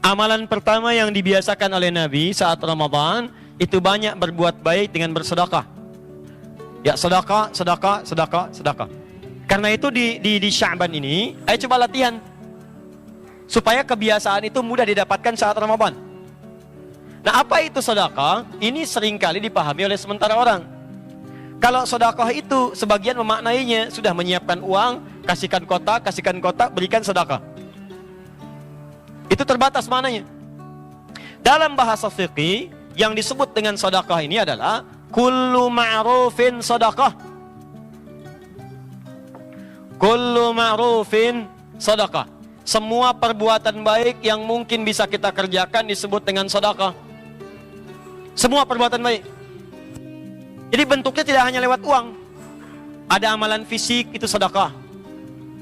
Amalan pertama yang dibiasakan oleh Nabi saat Ramadan itu banyak berbuat baik dengan bersedekah. Ya, sedekah, sedekah, sedekah, sedekah. Karena itu di Sya'ban ini, ayo coba latihan supaya kebiasaan itu mudah didapatkan saat Ramadan. Nah, apa itu sedekah? Ini seringkali dipahami oleh sementara orang. Kalau sedekah itu sebagian memaknainya sudah menyiapkan uang, kasihkan kotak, berikan sedekah. Itu terbatas maknanya. Dalam bahasa fikih yang disebut dengan sedekah ini adalah kullu ma'rufin sedekah. Kullu ma'rufin sedekah. Semua perbuatan baik yang mungkin bisa kita kerjakan disebut dengan sedekah. Semua perbuatan baik. Jadi bentuknya tidak hanya lewat uang. Ada amalan fisik, itu sedekah.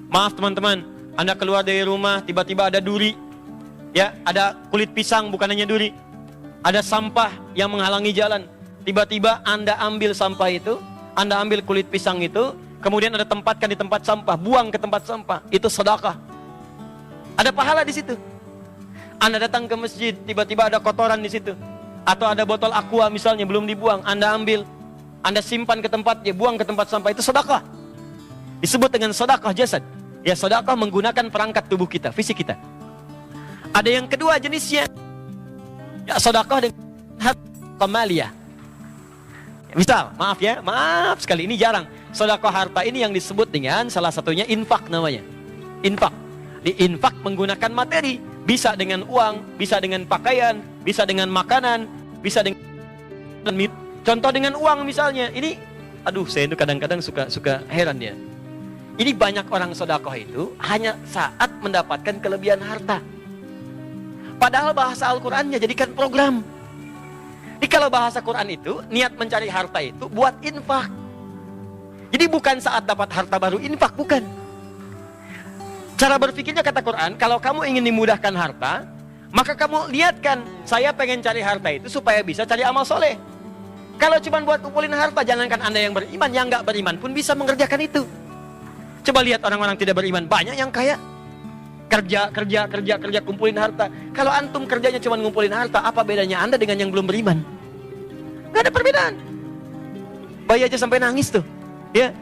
Maaf teman-teman, Anda keluar dari rumah, tiba-tiba ada duri. Ya, ada kulit pisang, bukan hanya duri. Ada sampah yang menghalangi jalan. Tiba-tiba Anda ambil sampah itu, Anda ambil kulit pisang itu, kemudian Anda tempatkan di tempat sampah, buang ke tempat sampah. Itu sedekah. Ada pahala di situ. Anda datang ke masjid, tiba-tiba ada kotoran di situ. Atau ada botol aqua misalnya belum dibuang, Anda ambil, Anda simpan ke tempatnya, buang ke tempat sampah, itu sedekah. Disebut dengan sedekah jasad. Ya, sedekah menggunakan perangkat tubuh kita, fisik kita. Ada yang kedua jenisnya, ya, sedekah dengan harta maliyah. Misal, maaf sekali, ini jarang. Sedekah harta ini yang disebut dengan salah satunya infak namanya. Infak. Diinfak menggunakan materi, bisa dengan uang, bisa dengan pakaian, bisa dengan makanan, bisa dengan contoh dengan uang misalnya. Ini, saya itu kadang-kadang suka heran ya. Ini banyak orang sedekah itu hanya saat mendapatkan kelebihan harta. Padahal bahasa Al-Qur'annya jadikan program. Jadi kalau bahasa Quran itu, niat mencari harta itu buat infak. Jadi bukan saat dapat harta baru infak, bukan. Cara berpikirnya kata Quran, kalau kamu ingin dimudahkan harta, maka kamu lihatkan, saya pengen cari harta itu supaya bisa cari amal soleh. Kalau cuma buat kumpulin harta, jangankan Anda yang beriman, yang nggak beriman pun bisa mengerjakan itu. Coba lihat orang-orang tidak beriman, banyak yang kaya. Kerja, kumpulin harta. Kalau antum kerjanya cuma ngumpulin harta, apa bedanya Anda dengan yang belum beriman? Gak ada perbedaan. Bayi aja sampai nangis tuh. Ya.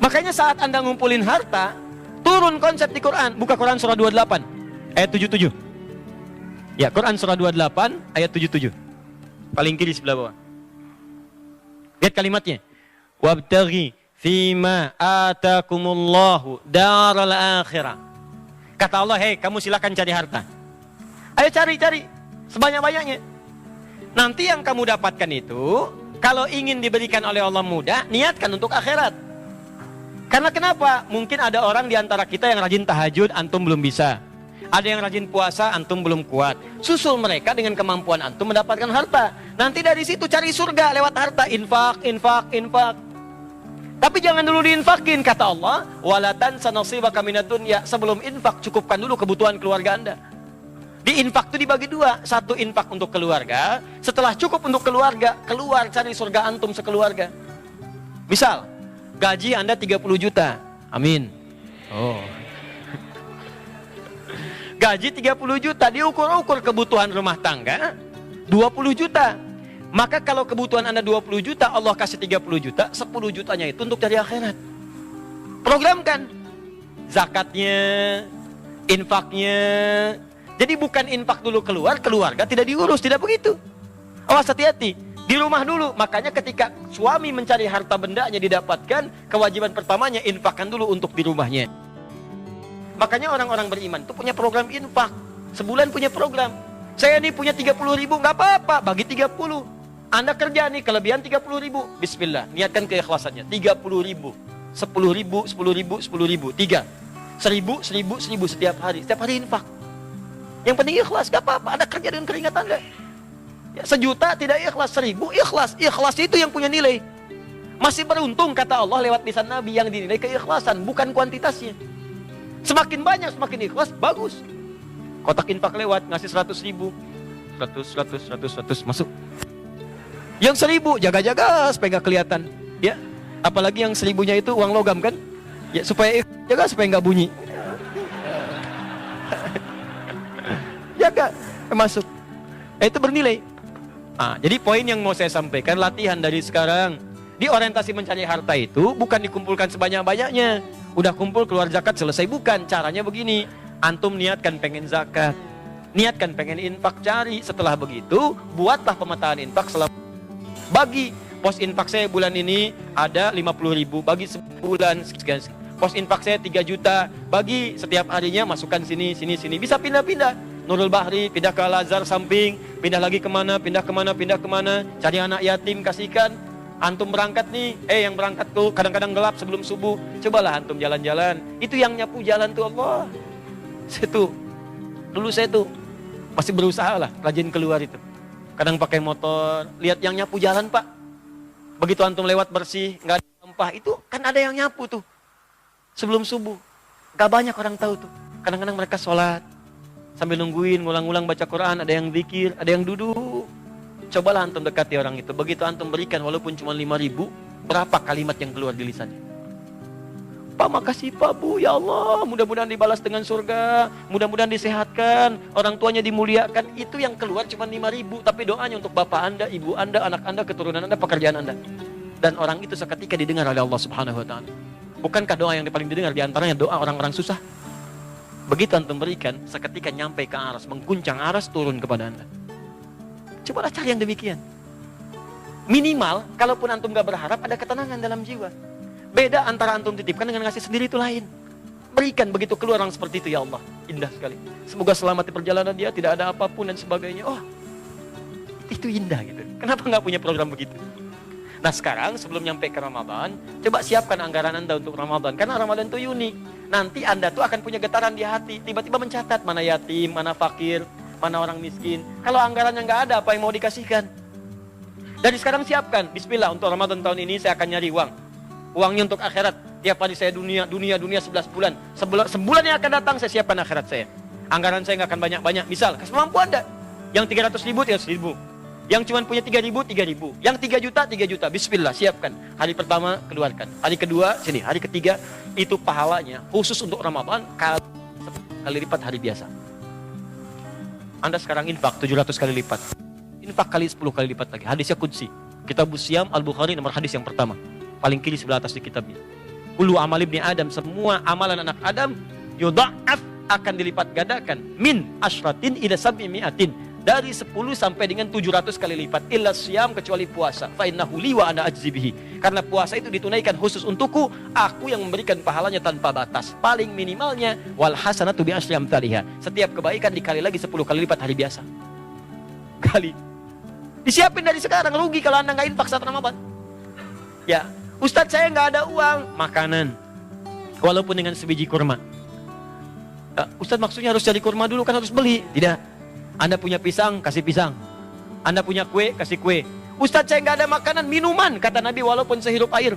Makanya saat Anda ngumpulin harta, turun konsep di Quran. Buka Quran surah 28, ayat 77. Ya, Quran surah 28, ayat 77. Paling kiri sebelah bawah. Lihat kalimatnya. Wabtaghi fima atakumullahu daral akhirah. Kata Allah, hei kamu silakan cari harta. Ayo cari sebanyak-banyaknya. Nanti yang kamu dapatkan itu, kalau ingin diberikan oleh Allah mudah, niatkan untuk akhirat. Karena kenapa? Mungkin ada orang di antara kita yang rajin tahajud, antum belum bisa. Ada yang rajin puasa, antum belum kuat. Susul mereka dengan kemampuan antum mendapatkan harta. Nanti dari situ cari surga lewat harta. Infak. Tapi jangan dulu diinfakin, kata Allah, walatan sanasibaka minad dunya. Sebelum infak, cukupkan dulu kebutuhan keluarga Anda. Diinfak itu dibagi dua. Satu infak untuk keluarga. Setelah cukup untuk keluarga, keluar cari surga antum sekeluarga. Misal, gaji Anda 30 juta. Amin. Oh. Gaji 30 juta, diukur-ukur kebutuhan rumah tangga 20 juta. Maka kalau kebutuhan Anda 20 juta, Allah kasih 30 juta, 10 jutanya itu untuk cari akhirat. Programkan zakatnya, infaknya. Jadi bukan infak dulu keluar, keluarga tidak diurus, tidak begitu. Awas, hati-hati. Di rumah dulu. Makanya ketika suami mencari harta bendanya didapatkan, kewajiban pertamanya infakkan dulu untuk di rumahnya. Makanya orang-orang beriman itu punya program infak. Sebulan punya program. Saya ini punya 30 ribu, nggak apa-apa, bagi 30. Anda kerja nih, kelebihan 30 ribu. Bismillah, niatkan keikhlasannya. 30 ribu, 10 ribu, 10 ribu, 10 ribu, 3. 1000, 1000, 1000 setiap hari. Setiap hari infak. Yang penting ikhlas, gak apa-apa. Anda kerja dengan keringat Anda. Ya, 1 juta tidak ikhlas, 1000 ikhlas. Ikhlas itu yang punya nilai. Masih beruntung kata Allah lewat lisan Nabi yang dinilai keikhlasan, bukan kuantitasnya. Semakin banyak, semakin ikhlas, bagus. Kotak infak lewat, ngasih 100 ribu. 100, masuk. Yang 1000, jaga-jaga supaya gak kelihatan. Ya, apalagi yang 1000-nya itu uang logam kan? Ya, supaya jaga supaya gak bunyi. juga masuk. Itu bernilai. Jadi poin yang mau saya sampaikan, latihan dari sekarang. Di orientasi mencari harta itu bukan dikumpulkan sebanyak-banyaknya. Udah kumpul keluar zakat selesai, bukan. Caranya begini, antum niatkan pengen zakat, niatkan pengen infak, cari. Setelah begitu, buatlah pemetaan infak selama. Bagi pos infak saya bulan ini ada 50.000, bagi sebulan sekian. Pos infak saya 3 juta, bagi setiap harinya masukkan sini. Bisa pindah-pindah. Nurul Bahri, pindah ke Al-Azhar samping, pindah lagi kemana, cari anak yatim, kasihkan. Antum berangkat nih, yang berangkat tuh kadang-kadang gelap sebelum subuh, cobalah antum jalan-jalan. Itu yang nyapu jalan tuh Allah. Dulu saya tuh masih berusaha lah, rajin keluar itu. Kadang pakai motor, lihat yang nyapu jalan Pak. Begitu antum lewat bersih, nggak ada sampah, itu kan ada yang nyapu tuh. Sebelum subuh, gak banyak orang tahu tuh. Kadang-kadang mereka sholat, sambil nungguin, ngulang-ngulang baca Quran, ada yang zikir, ada yang duduk. Cobalah antum dekati orang itu. Begitu antum berikan walaupun cuma 5.000, berapa kalimat yang keluar di lisannya? Pak, makasih Pak, Bu, ya Allah, mudah-mudahan dibalas dengan surga, mudah-mudahan disehatkan, orang tuanya dimuliakan. Itu yang keluar cuma 5.000, tapi doanya untuk bapak anda, ibu anda, anak anda, keturunan anda, pekerjaan anda. Dan orang itu seketika didengar oleh Allah Subhanahu wa ta'ala. Bukankah doa yang paling didengar diantaranya doa orang-orang susah? Begitu antum berikan, seketika nyampe ke aras, mengguncang aras, turun kepada anda. Cobalah cari yang demikian. Minimal, kalaupun antum gak berharap, ada ketenangan dalam jiwa. Beda antara antum titipkan dengan ngasih sendiri, itu lain. Berikan begitu keluar orang seperti itu, ya Allah. Indah sekali. Semoga selamat di perjalanan dia, tidak ada apapun dan sebagainya. Oh, itu indah gitu. Kenapa gak punya program begitu? Nah sekarang sebelum nyampe ke Ramadan, coba siapkan anggaran anda untuk Ramadan. Karena Ramadan itu unik. Nanti anda tuh akan punya getaran di hati. Tiba-tiba mencatat mana yatim, mana fakir, mana orang miskin. Kalau anggarannya nggak ada, apa yang mau dikasihkan? Dari sekarang siapkan. Bismillah, untuk Ramadan tahun ini saya akan nyari uang. Uangnya untuk akhirat. Tiap hari saya dunia 11 bulan. Sebulan yang akan datang saya siapkan akhirat saya. Anggaran saya nggak akan banyak-banyak. Misal, semampu anda. Yang 300.000, 300.000. Yang cuma punya 3.000, 3.000. Yang 3 juta, 3 juta. Bismillah, siapkan. Hari pertama, keluarkan. Hari kedua, sini. Hari ketiga, itu pahalanya. Khusus untuk Ramadan, kali lipat hari biasa. Anda sekarang infak 700 kali lipat. Infak kali 10 kali lipat lagi. Hadisnya Qudsi. Kitab Siyam Al-Bukhari nomor hadis yang pertama. Paling kiri sebelah atas di kitabnya. Kullu amal ibni Adam. Semua amalan anak Adam, yudha'af, akan dilipat gandakan. Min asyratin ila sab'i mi'atin. Dari 10 sampai dengan 700 kali lipat. Illa siyam, kecuali puasa. Fa innahu li wa ana ajzi bihi. Karena puasa itu ditunaikan khusus untukku, aku yang memberikan pahalanya tanpa batas. Paling minimalnya wal hasanatu bi asyri amsalihha. Setiap kebaikan dikali lagi 10 kali lipat hari biasa. Kali. Disiapin dari sekarang, rugi kalau anda nggak infak saat Ramadan. Ya, Ustadz saya nggak ada uang, makanan. Walaupun dengan sebiji kurma. Ustadz maksudnya harus cari kurma dulu, kan harus beli. Tidak. Anda punya pisang, kasih pisang. Anda punya kue, kasih kue. Ustadz saya nggak ada makanan, minuman. Kata Nabi walaupun sehirup air.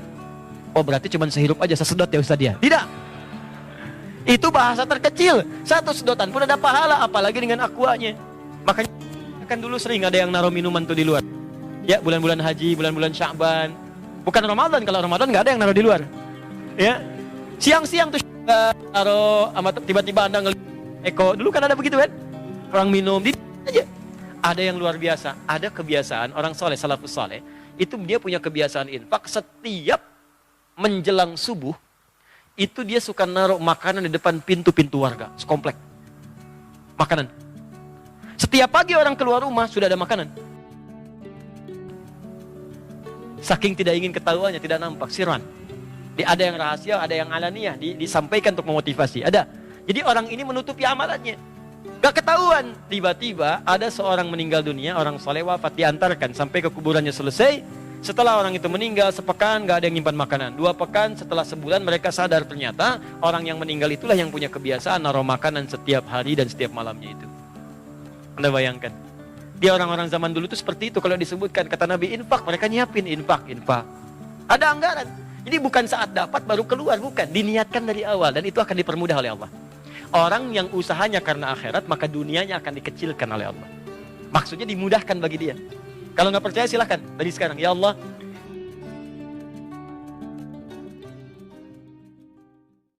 Oh berarti cuma sehirup aja, sesedot ya Ustadz ya? Tidak. Itu bahasa terkecil. Satu sedotan pun ada pahala, apalagi dengan aquanya. Makanya kan dulu sering ada yang naruh minuman tuh di luar. Ya bulan-bulan haji, bulan-bulan Sya'ban. Bukan Ramadan, kalau Ramadan nggak ada yang naruh di luar. Ya, siang-siang tuh naruh, tiba-tiba Anda ngelihat Eko. Dulu kan ada begitu kan? Orang minum, aja. Ada yang luar biasa, ada kebiasaan orang soleh, salafus soleh, itu dia punya kebiasaan infak setiap menjelang subuh, itu dia suka naruh makanan di depan pintu-pintu warga, sekomplek. Makanan. Setiap pagi orang keluar rumah, sudah ada makanan. Saking tidak ingin ketahuannya, tidak nampak, sirwan. Ada yang rahasia, ada yang alaniah, disampaikan untuk memotivasi, ada. Jadi orang ini menutupi amalannya. Gak ketahuan, tiba-tiba ada seorang meninggal dunia, orang soleh wafat, diantarkan sampai ke kuburannya selesai. Setelah orang itu meninggal, sepekan gak ada yang nyimpan makanan. 2 pekan, setelah sebulan mereka sadar ternyata orang yang meninggal itulah yang punya kebiasaan naruh makanan setiap hari dan setiap malamnya itu. Anda bayangkan, dia orang-orang zaman dulu itu seperti itu. Kalau disebutkan kata Nabi infak, mereka nyiapin infak. Ada anggaran. Jadi bukan saat dapat baru keluar, bukan. Diniatkan dari awal dan itu akan dipermudah oleh Allah. Orang yang usahanya karena akhirat, maka dunianya akan dikecilkan oleh Allah. Maksudnya dimudahkan bagi dia. Kalau nggak percaya silahkan dari sekarang. Ya Allah,